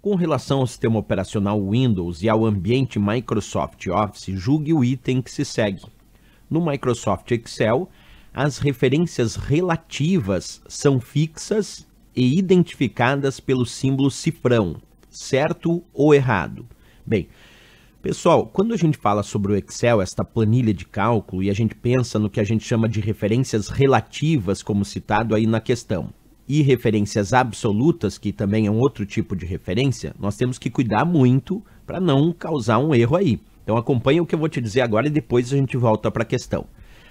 Com relação ao sistema operacional Windows e ao ambiente Microsoft Office, julgue o item que se segue. No Microsoft Excel, as referências relativas são fixas e identificadas pelo símbolo cifrão, certo ou errado? Bem, pessoal, quando a gente fala sobre o Excel, esta planilha de cálculo, e a gente pensa no que a gente chama de referências relativas, como citado aí na questão, e referências absolutas, que também é um outro tipo de referência, nós temos que cuidar muito para não causar um erro aí. Então acompanha o que eu vou te dizer agora e depois a gente volta para a questão.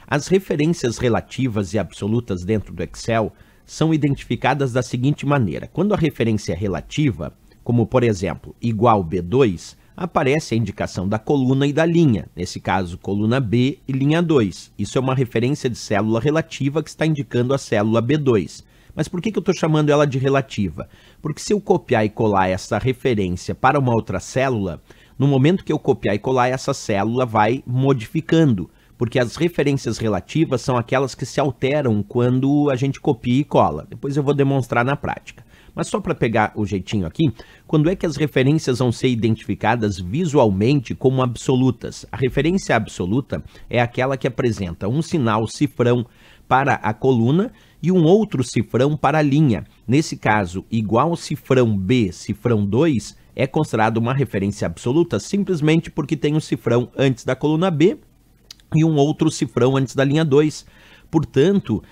As referências relativas e absolutas dentro do Excel são identificadas da seguinte maneira. Quando a referência é relativa, como por exemplo, igual B2, aparece a indicação da coluna e da linha, nesse caso coluna B e linha 2. Isso é uma referência de célula relativa que está indicando a célula B2. Mas por que eu estou chamando ela de relativa? Porque se eu copiar e colar essa referência para uma outra célula, no momento que eu copiar e colar, essa célula vai modificando, porque as referências relativas são aquelas que se alteram quando a gente copia e cola. Depois eu vou demonstrar na prática. Mas só para pegar o jeitinho aqui, quando é que as referências vão ser identificadas visualmente como absolutas? A referência absoluta é aquela que apresenta um sinal cifrão para a coluna e um outro cifrão para a linha. Nesse caso, igual cifrão B, cifrão 2, é considerado uma referência absoluta simplesmente porque tem um cifrão antes da coluna B e um outro cifrão antes da linha 2. Portanto,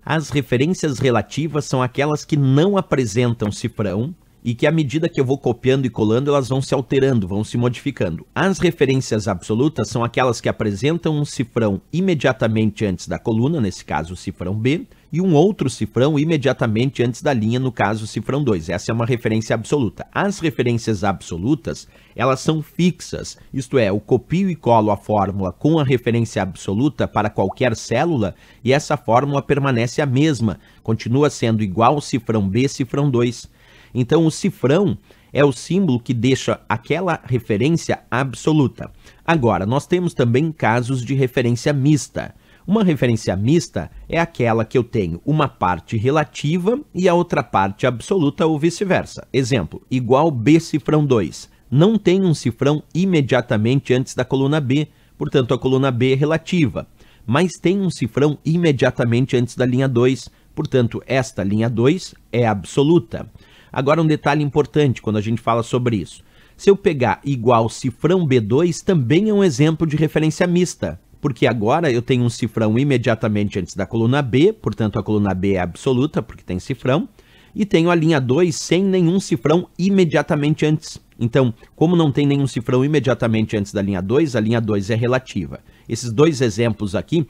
as referências relativas são aquelas que não apresentam cifrão e que à medida que eu vou copiando e colando, elas vão se alterando, vão se modificando. As referências absolutas são aquelas que apresentam um cifrão imediatamente antes da coluna, nesse caso o cifrão B, e um outro cifrão imediatamente antes da linha, no caso o cifrão 2. Essa é uma referência absoluta. As referências absolutas, elas são fixas, isto é, eu copio e colo a fórmula com a referência absoluta para qualquer célula e essa fórmula permanece a mesma, continua sendo igual ao cifrão B, cifrão 2. Então, o cifrão é o símbolo que deixa aquela referência absoluta. Agora, nós temos também casos de referência mista. Uma referência mista é aquela que eu tenho uma parte relativa e a outra parte absoluta ou vice-versa. Exemplo, igual B cifrão 2. Não tem um cifrão imediatamente antes da coluna B, portanto, a coluna B é relativa. Mas tem um cifrão imediatamente antes da linha 2, portanto, esta linha 2 é absoluta. Agora um detalhe importante quando a gente fala sobre isso. Se eu pegar igual cifrão B2, também é um exemplo de referência mista, porque agora eu tenho um cifrão imediatamente antes da coluna B, portanto a coluna B é absoluta porque tem cifrão, e tenho a linha 2 sem nenhum cifrão imediatamente antes. Então, como não tem nenhum cifrão imediatamente antes da linha 2, a linha 2 é relativa. Esses dois exemplos aqui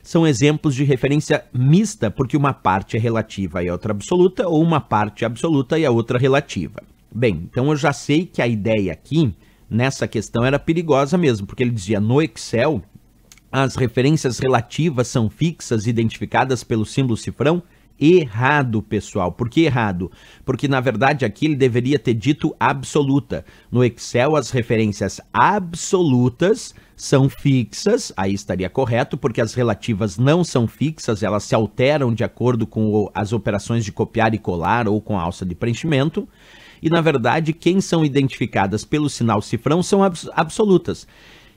são exemplos de referência mista, porque uma parte é relativa e a outra absoluta, ou uma parte é absoluta e a outra relativa. Bem, então eu já sei que a ideia aqui, nessa questão, era perigosa mesmo, porque ele dizia, no Excel, as referências relativas são fixas, identificadas pelo símbolo cifrão. Errado, pessoal. Por que errado? Porque, na verdade, aqui ele deveria ter dito absoluta. No Excel, as referências absolutas são fixas, aí estaria correto, porque as relativas não são fixas, elas se alteram de acordo com as operações de copiar e colar ou com a alça de preenchimento. E, na verdade, quem são identificadas pelo sinal cifrão são absolutas.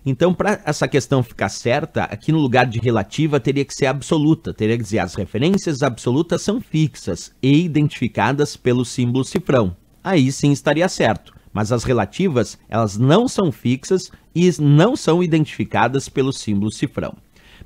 Então, para essa questão ficar certa, aqui no lugar de relativa teria que ser absoluta. Teria que dizer, as referências absolutas são fixas e identificadas pelo símbolo cifrão. Aí sim estaria certo. Mas as relativas, elas não são fixas e não são identificadas pelo símbolo cifrão.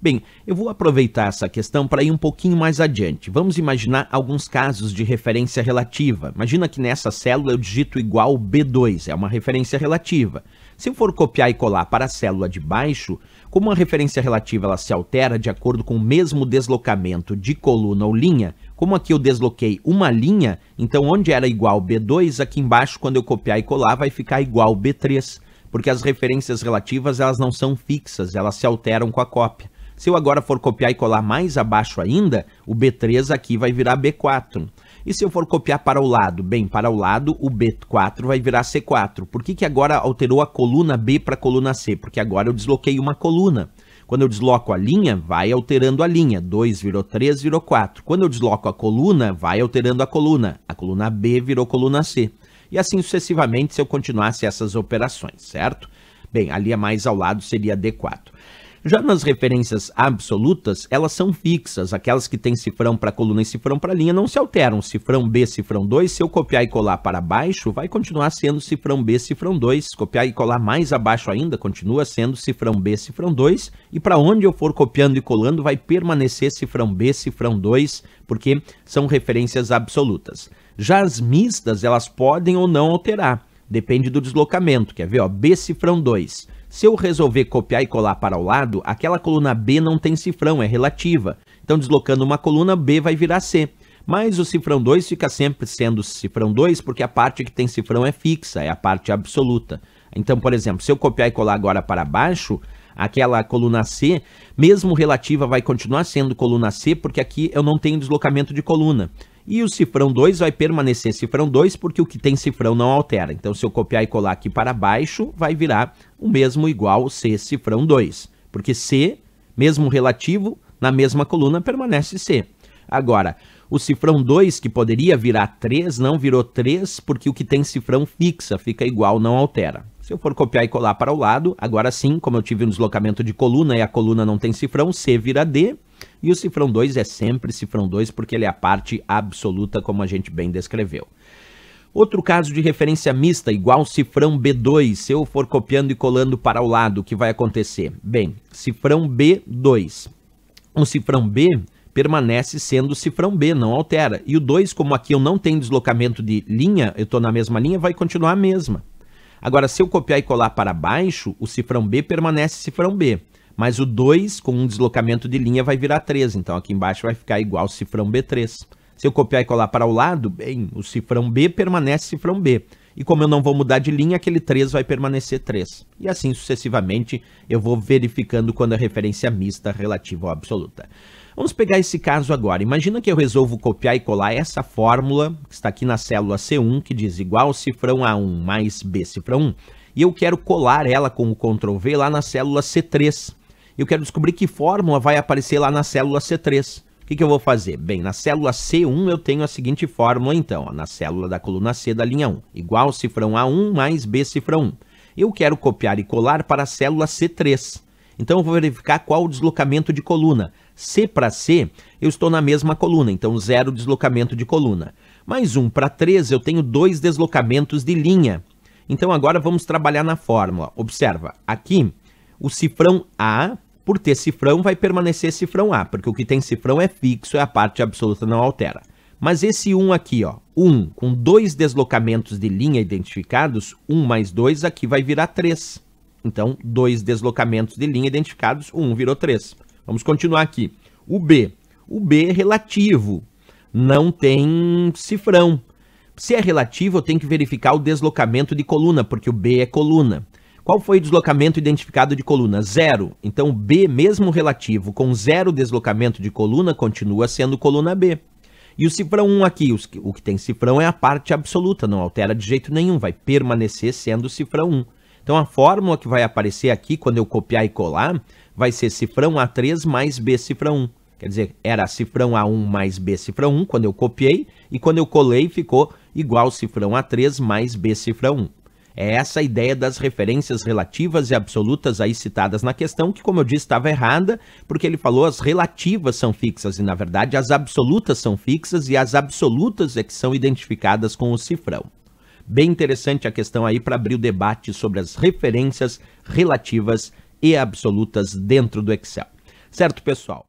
Bem, eu vou aproveitar essa questão para ir um pouquinho mais adiante. Vamos imaginar alguns casos de referência relativa. Imagina que nessa célula eu digito igual B2, é uma referência relativa. Se eu for copiar e colar para a célula de baixo, como a referência relativa ela se altera de acordo com o mesmo deslocamento de coluna ou linha, como aqui eu desloquei uma linha, então onde era igual B2, aqui embaixo quando eu copiar e colar vai ficar igual B3, porque as referências relativas elas não são fixas, elas se alteram com a cópia. Se eu agora for copiar e colar mais abaixo ainda, o B3 aqui vai virar B4. E se eu for copiar para o lado? Bem, para o lado, o B4 vai virar C4. Por que agora alterou a coluna B para a coluna C? Porque agora eu desloquei uma coluna. Quando eu desloco a linha, vai alterando a linha. 2 virou 3, virou 4. Quando eu desloco a coluna, vai alterando a coluna. A coluna B virou coluna C. e assim sucessivamente se eu continuasse essas operações, certo? Bem, ali a mais ao lado seria D4. Já nas referências absolutas, elas são fixas, aquelas que têm cifrão para coluna e cifrão para linha não se alteram. Cifrão B, cifrão 2, se eu copiar e colar para baixo, vai continuar sendo cifrão B, cifrão 2. Copiar e colar mais abaixo ainda, continua sendo cifrão B, cifrão 2. E para onde eu for copiando e colando, vai permanecer cifrão B, cifrão 2, porque são referências absolutas. Já as mistas, elas podem ou não alterar, depende do deslocamento. Quer ver? Ó, B, cifrão 2. Se eu resolver copiar e colar para o lado, aquela coluna B não tem cifrão, é relativa. Então, deslocando uma coluna, B vai virar C. Mas o cifrão 2 fica sempre sendo cifrão 2, porque a parte que tem cifrão é fixa, é a parte absoluta. Então, por exemplo, se eu copiar e colar agora para baixo, aquela coluna C, mesmo relativa, vai continuar sendo coluna C, porque aqui eu não tenho deslocamento de coluna. E o cifrão 2 vai permanecer cifrão 2, porque o que tem cifrão não altera. Então, se eu copiar e colar aqui para baixo, vai virar o mesmo igual C, cifrão 2. Porque C, mesmo relativo, na mesma coluna, permanece C. Agora, o cifrão 2, que poderia virar 3, não virou 3, porque o que tem cifrão fixa, fica igual, não altera. Se eu for copiar e colar para o lado, agora sim, como eu tive um deslocamento de coluna e a coluna não tem cifrão, C vira D. E o cifrão 2 é sempre cifrão 2, porque ele é a parte absoluta, como a gente bem descreveu. Outro caso de referência mista, igual cifrão B2, se eu for copiando e colando para o lado, o que vai acontecer? Bem, cifrão B2. O cifrão B permanece sendo cifrão B, não altera. E o 2, como aqui eu não tenho deslocamento de linha, eu estou na mesma linha, vai continuar a mesma. Agora, se eu copiar e colar para baixo, o cifrão B permanece cifrão B. Mas o 2, com um deslocamento de linha, vai virar 3. Então, aqui embaixo vai ficar igual ao cifrão B3. Se eu copiar e colar para o lado, bem, o cifrão B permanece cifrão B. E como eu não vou mudar de linha, aquele 3 vai permanecer 3. E assim sucessivamente, eu vou verificando quando a referência mista relativa ou absoluta. Vamos pegar esse caso agora. Imagina que eu resolvo copiar e colar essa fórmula, que está aqui na célula C1, que diz igual cifrão A1 mais B cifrão 1. E eu quero colar ela com o Ctrl V lá na célula C3. Eu quero descobrir que fórmula vai aparecer lá na célula C3. O que eu vou fazer? Bem, na célula C1 eu tenho a seguinte fórmula então, ó, na célula da coluna C da linha 1. Igual cifrão A1 mais B cifrão 1. Eu quero copiar e colar para a célula C3. Então eu vou verificar qual o deslocamento de coluna. C para C, eu estou na mesma coluna, então 0 deslocamento de coluna. Mais 1 para 3, eu tenho 2 deslocamentos de linha. Então agora vamos trabalhar na fórmula. Observa, aqui o cifrão A, por ter cifrão, vai permanecer cifrão A, porque o que tem cifrão é fixo, é a parte absoluta, não altera. Mas esse 1 aqui, ó, 1 com 2 deslocamentos de linha identificados, 1 mais 2 aqui vai virar 3. Então, 2 deslocamentos de linha identificados, 1 virou 3. Vamos continuar aqui. O B é relativo, não tem cifrão. Se é relativo, eu tenho que verificar o deslocamento de coluna, porque o B é coluna. Qual foi o deslocamento identificado de coluna? 0. Então, B, mesmo relativo, com 0 deslocamento de coluna, continua sendo coluna B. E o cifrão 1 aqui, o que tem cifrão é a parte absoluta, não altera de jeito nenhum, vai permanecer sendo cifrão 1. Então, a fórmula que vai aparecer aqui, quando eu copiar e colar, vai ser cifrão A3 mais B cifrão 1. Quer dizer, era cifrão A1 mais B cifrão 1, quando eu copiei, e quando eu colei, ficou igual cifrão A3 mais B cifrão 1. É essa a ideia das referências relativas e absolutas aí citadas na questão, que, como eu disse, estava errada, porque ele falou as relativas são fixas, e, na verdade, as absolutas são fixas, e as absolutas é que são identificadas com o cifrão. Bem interessante a questão aí para abrir o debate sobre as referências relativas e absolutas dentro do Excel. Certo, pessoal?